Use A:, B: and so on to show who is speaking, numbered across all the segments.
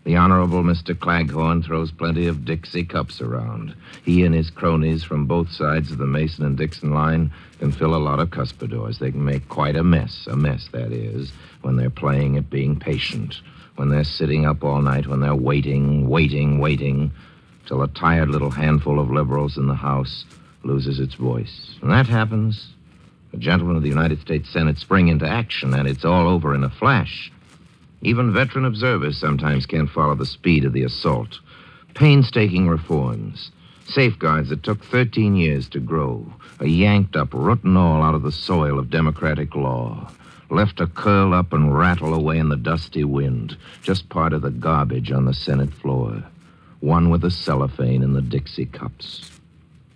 A: The Honorable Mr. Claghorn throws plenty of Dixie cups around. He and his cronies from both sides of the Mason and Dixon line can fill a lot of cuspidors. They can make quite a mess, that is, when they're playing at being patient, when they're sitting up all night, when they're waiting, till a tired little handful of liberals in the House loses its voice. When that happens, the gentlemen of the United States Senate spring into action, and it's all over in a flash. Even veteran observers sometimes can't follow the speed of the assault. Painstaking reforms, safeguards that took 13 years to grow, are yanked up, root and all, out of the soil of democratic law, left to curl up and rattle away in the dusty wind, just part of the garbage on the Senate floor, one with the cellophane and the Dixie cups.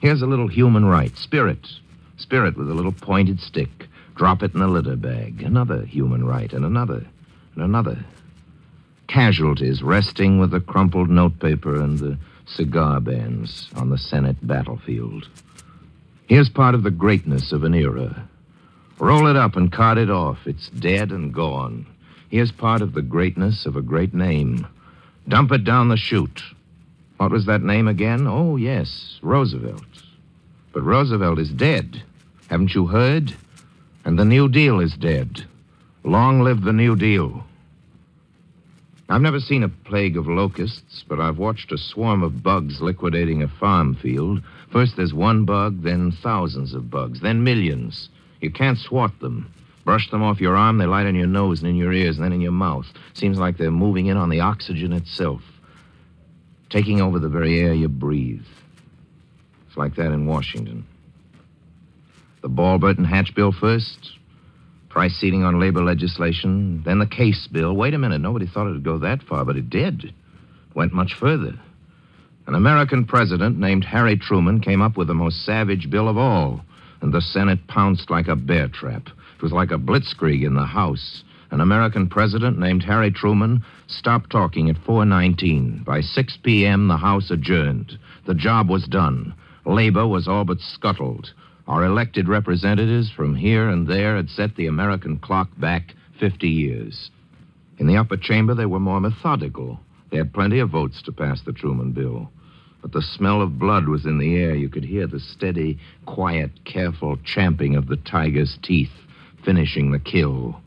A: Here's a little human right, spirit with a little pointed stick. Drop it in a litter bag. Another human right, and another. Casualties resting with the crumpled notepaper and the cigar bands on the Senate battlefield. Here's part of the greatness of an era. Roll it up and cart it off. It's dead and gone. Here's part of the greatness of a great name. Dump it down the chute. What was that name again? Oh, yes, Roosevelt. But Roosevelt is dead. Haven't you heard? And the New Deal is dead. Long live the New Deal. I've never seen a plague of locusts, but I've watched a swarm of bugs liquidating a farm field. First there's one bug, then thousands of bugs, then millions. You can't swat them. Brush them off your arm, they light on your nose and in your ears and then in your mouth. Seems like they're moving in on the oxygen itself, taking over the very air you breathe. It's like that in Washington. The Ball-Burt and Hatch bill first, price ceiling on labor legislation, then the case bill. Wait a minute, nobody thought it would go that far, but it did. It went much further. An American president named Harry Truman came up with the most savage bill of all, and the Senate pounced like a bear trap. It was like a blitzkrieg in the House. An American president named Harry Truman stopped talking at 4:19. By 6 p.m., the House adjourned. The job was done. Labor was all but scuttled. Our elected representatives from here and there had set the American clock back 50 years. In the upper chamber, they were more methodical. They had plenty of votes to pass the Truman bill. But the smell of blood was in the air. You could hear the steady, quiet, careful champing of the tiger's teeth, finishing the kill.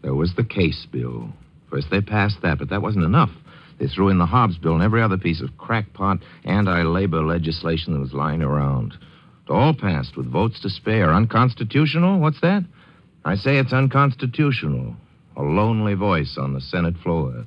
A: There was the case bill. First they passed that, but that wasn't enough. They threw in the Hobbs bill and every other piece of crackpot anti-labor legislation that was lying around. It all passed with votes to spare. Unconstitutional? What's that? I say it's unconstitutional. A lonely voice on the Senate floor.